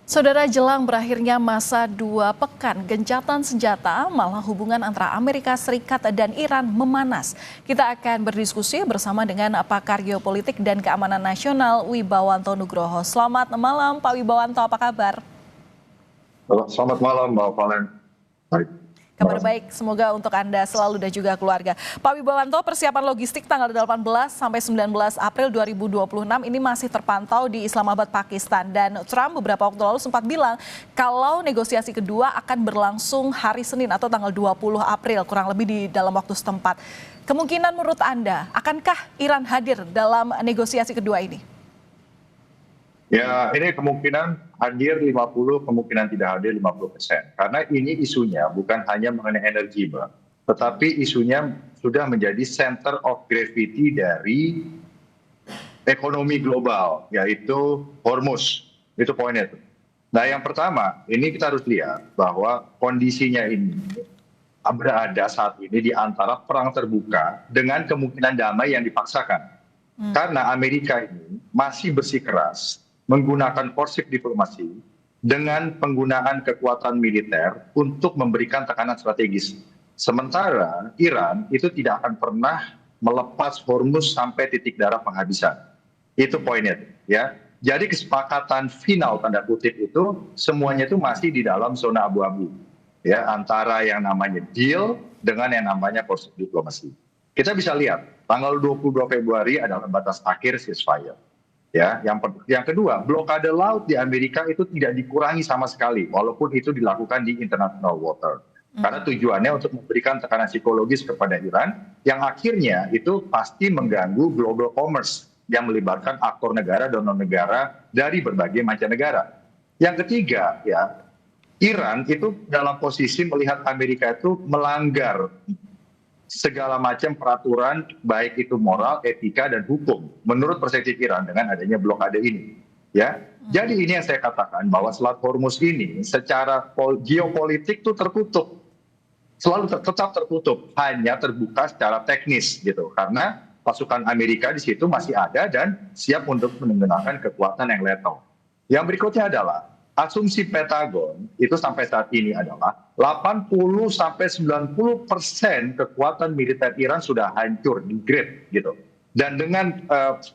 Saudara, jelang berakhirnya masa 2 pekan gencatan senjata, malah hubungan antara Amerika Serikat dan Iran memanas. Kita akan berdiskusi bersama dengan pakar geopolitik dan keamanan nasional Wibawanto Nugroho. Selamat malam Pak Wibawanto, apa kabar? Selamat malam Mbak Valen. Baik. Kabar baik, semoga untuk Anda selalu dan juga keluarga. Pak Wibawanto, persiapan logistik tanggal 18 sampai 19 April 2026 ini masih terpantau di Islamabad, Pakistan. Dan Trump beberapa waktu lalu sempat bilang kalau negosiasi kedua akan berlangsung hari Senin atau tanggal 20 April, kurang lebih di dalam waktu setempat. Kemungkinan menurut Anda, akankah Iran hadir dalam negosiasi kedua ini? Ya, ini kemungkinan hadir 50, kemungkinan tidak hadir 50%. Karena ini isunya bukan hanya mengenai energi, Mbak. Tetapi isunya sudah menjadi center of gravity dari ekonomi global, yaitu Hormuz. Itu poinnya tuh. Nah, yang pertama, ini kita harus lihat bahwa kondisinya ini berada saat ini di antara perang terbuka dengan kemungkinan damai yang dipaksakan. Karena Amerika ini masih bersikeras menggunakan porsip diplomasi dengan penggunaan kekuatan militer untuk memberikan tekanan strategis. Sementara Iran itu tidak akan pernah melepas Hormuz sampai titik darah penghabisan. Itu poinnya, ya. Jadi kesepakatan final tanda kutip itu semuanya itu masih di dalam zona abu-abu, ya, antara yang namanya deal dengan yang namanya porsip diplomasi. Kita bisa lihat tanggal 22 Februari adalah batas akhir ceasefire. Ya, yang kedua, blokade laut di Amerika itu tidak dikurangi sama sekali, walaupun itu dilakukan di international water. Karena tujuannya untuk memberikan tekanan psikologis kepada Iran, yang akhirnya itu pasti mengganggu global commerce yang melibatkan aktor negara dan non-negara dari berbagai mancanegara. Yang ketiga, ya, Iran itu dalam posisi melihat Amerika itu melanggar segala macam peraturan, baik itu moral, etika, dan hukum menurut perspektif Iran dengan adanya blokade ini, ya. Jadi ini yang saya katakan bahwa Selat Hormuz ini secara geopolitik itu tertutup, selalu tetap tertutup, hanya terbuka secara teknis gitu, karena pasukan Amerika di situ masih ada dan siap untuk menggunakan kekuatan yang lethal. Yang berikutnya adalah asumsi Pentagon itu sampai saat ini adalah 80-90% kekuatan militer Iran sudah hancur, degrade gitu. Dan dengan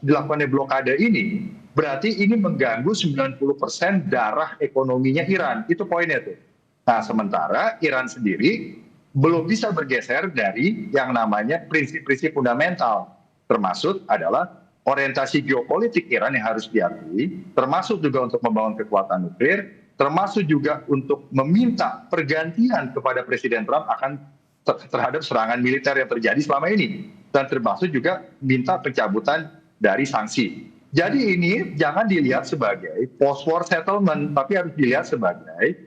dilakukannya blokade ini, berarti ini mengganggu 90% darah ekonominya Iran. Itu poinnya tuh. Nah, sementara Iran sendiri belum bisa bergeser dari yang namanya prinsip-prinsip fundamental. Termasuk adalah orientasi geopolitik Iran yang harus diakui, termasuk juga untuk membangun kekuatan nuklir, termasuk juga untuk meminta pergantian kepada Presiden Trump akan terhadap serangan militer yang terjadi selama ini, dan termasuk juga minta pencabutan dari sanksi. Jadi ini jangan dilihat sebagai post-war settlement, tapi harus dilihat sebagai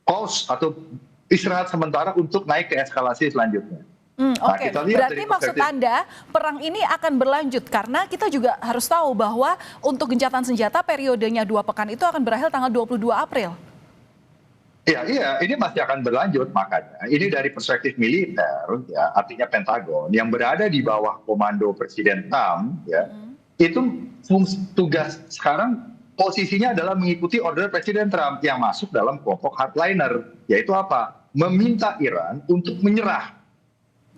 pause atau istirahat sementara untuk naik ke eskalasi selanjutnya. Oke, berarti maksud Anda perang ini akan berlanjut karena kita juga harus tahu bahwa untuk gencatan senjata periodenya 2 pekan itu akan berakhir tanggal 22 April. Iya, ini masih akan berlanjut, makanya ini dari perspektif militer, ya, artinya Pentagon yang berada di bawah komando Presiden Trump, ya, itu tugas sekarang posisinya adalah mengikuti order Presiden Trump yang masuk dalam kelompok hardliner, yaitu apa? Meminta Iran untuk menyerah.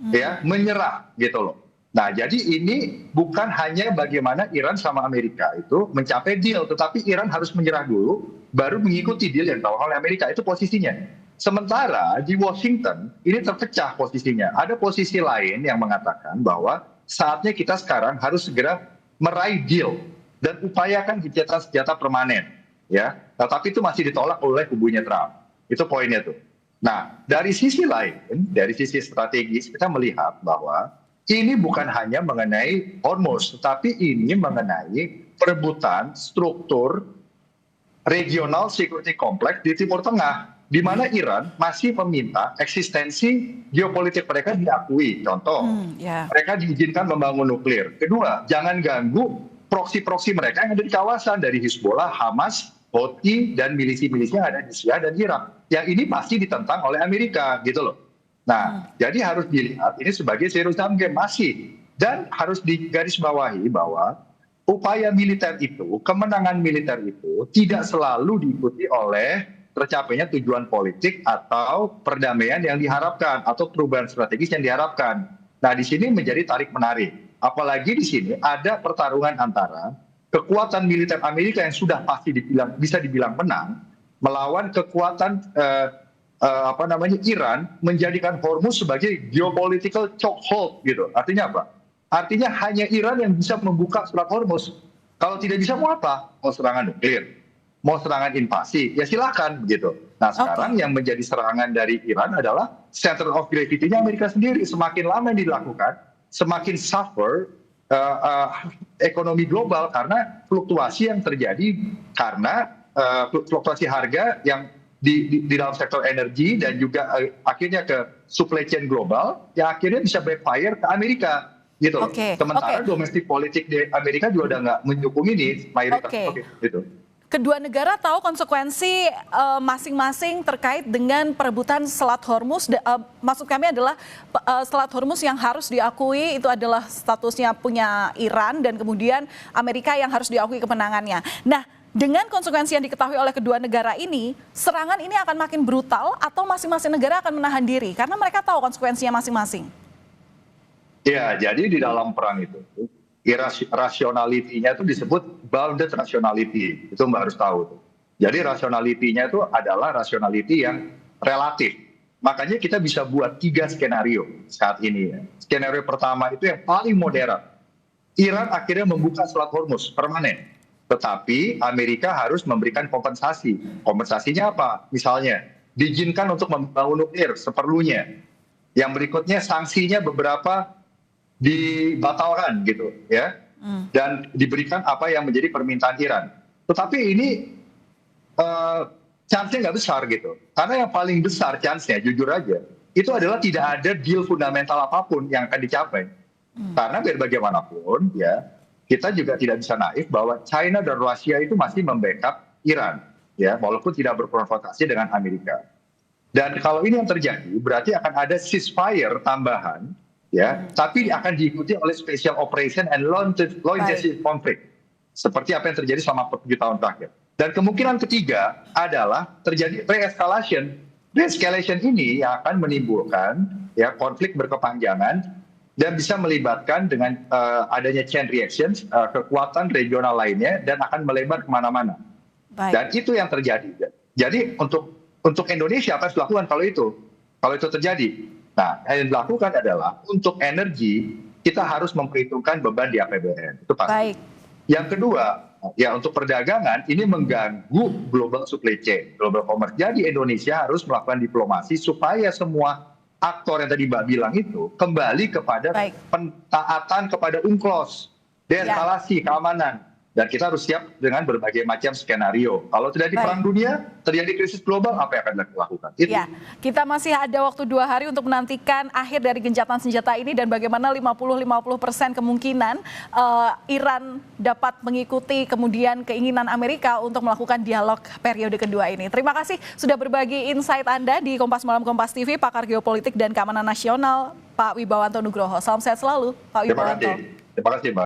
Ya, menyerah gitu loh. Nah, jadi ini bukan hanya bagaimana Iran sama Amerika itu mencapai deal, tetapi Iran harus menyerah dulu, baru mengikuti deal yang ditawarkan oleh Amerika. Itu posisinya. Sementara di Washington ini terpecah posisinya. Ada posisi lain yang mengatakan bahwa saatnya kita sekarang harus segera meraih deal dan upayakan gencatan senjata permanen. Ya, tetapi itu masih ditolak oleh kubunya Trump. Itu poinnya tuh. Nah, dari sisi lain, dari sisi strategis, kita melihat bahwa ini bukan hanya mengenai Hormuz, tetapi ini mengenai perebutan struktur regional security complex di Timur Tengah, di mana Iran masih meminta eksistensi geopolitik mereka diakui. Contoh, mereka diizinkan membangun nuklir. Kedua, jangan ganggu proksi-proksi mereka yang ada di kawasan, dari Hizbollah, Hamas, Houthi, dan milisi-milisi yang ada di Syria dan Irak. Yang ini pasti ditentang oleh Amerika gitu loh. Nah, jadi harus dilihat ini sebagai zero sum game masih. Dan harus digarisbawahi bahwa upaya militer itu, kemenangan militer itu tidak selalu diikuti oleh tercapainya tujuan politik atau perdamaian yang diharapkan atau perubahan strategis yang diharapkan. Nah, di sini menjadi tarik-menarik. Apalagi di sini ada pertarungan antara kekuatan militer Amerika yang sudah pasti bisa dibilang menang melawan kekuatan Iran menjadikan Hormuz sebagai geopolitical chokehold gitu. Artinya apa? Artinya hanya Iran yang bisa membuka Selat Hormuz. Kalau tidak bisa mau apa? Mau serangan nuklir, mau serangan invasi, ya silakan begitu. Nah, sekarang yang menjadi serangan dari Iran adalah center of gravity-nya Amerika sendiri. Semakin lama yang dilakukan, semakin suffer ekonomi global karena fluktuasi yang terjadi karena fluktuasi harga yang di dalam sektor energi dan juga akhirnya ke supply chain global yang akhirnya bisa backfire ke Amerika. Gitu. Sementara domestik politik di Amerika juga udah nggak mendukung ini mayoritas. Gitu. Kedua negara tahu konsekuensi masing-masing terkait dengan perebutan Selat Hormuz. Maksud kami adalah Selat Hormuz yang harus diakui itu adalah statusnya punya Iran dan kemudian Amerika yang harus diakui kemenangannya. Nah, dengan konsekuensi yang diketahui oleh kedua negara ini, serangan ini akan makin brutal atau masing-masing negara akan menahan diri karena mereka tahu konsekuensinya masing-masing. Ya, jadi di dalam perang itu, rationality-nya itu disebut bounded rationality. Itu Mbak harus tahu. Jadi rationality-nya itu adalah rationality yang relatif. Makanya kita bisa buat 3 skenario saat ini. Ya. Skenario pertama itu yang paling modern. Iran akhirnya membuka Selat Hormuz permanen. Tetapi Amerika harus memberikan kompensasi. Kompensasinya apa? Misalnya, diizinkan untuk membangun nuklir seperlunya. Yang berikutnya sanksinya beberapa dibatalkan gitu ya, dan diberikan apa yang menjadi permintaan Iran. Tetapi ini chance-nya nggak besar gitu, karena yang paling besar chance-nya jujur aja itu adalah tidak ada deal fundamental apapun yang akan dicapai. Karena biar bagaimanapun ya kita juga tidak bisa naif bahwa China dan Rusia itu masih membackup Iran ya, walaupun tidak berkonfrontasi dengan Amerika. Dan kalau ini yang terjadi berarti akan ada ceasefire tambahan. Ya, tapi akan diikuti oleh special operation and law intensive conflict seperti apa yang terjadi selama 7 tahun terakhir. Dan kemungkinan ketiga adalah terjadi re-escalation. Re-escalation ini yang akan menimbulkan ya konflik berkepanjangan dan bisa melibatkan dengan adanya chain reaction kekuatan regional lainnya dan akan melebar kemana-mana. Dan itu yang terjadi. Jadi untuk Indonesia apa yang dilakukan kalau itu terjadi? Nah, yang dilakukan adalah untuk energi kita harus memperhitungkan beban di APBN. Itu pasti. Yang kedua, ya untuk perdagangan ini mengganggu global supply chain, global commerce. Jadi Indonesia harus melakukan diplomasi supaya semua aktor yang tadi Mbak bilang itu kembali kepada pentaatan kepada UNCLOS, deeskalasi, keamanan. Dan kita harus siap dengan berbagai macam skenario. Kalau terjadi perang dunia, terjadi krisis global, apa yang akan dilakukan? Itu. Ya, kita masih ada waktu 2 hari untuk menantikan akhir dari gencatan senjata ini dan bagaimana 50-50% kemungkinan Iran dapat mengikuti kemudian keinginan Amerika untuk melakukan dialog periode kedua ini. Terima kasih sudah berbagi insight Anda di Kompas Malam Kompas TV, pakar geopolitik dan keamanan nasional, Pak Wibawanto Nugroho. Salam sehat selalu, Pak Wibawanto. Terima kasih, Mbak.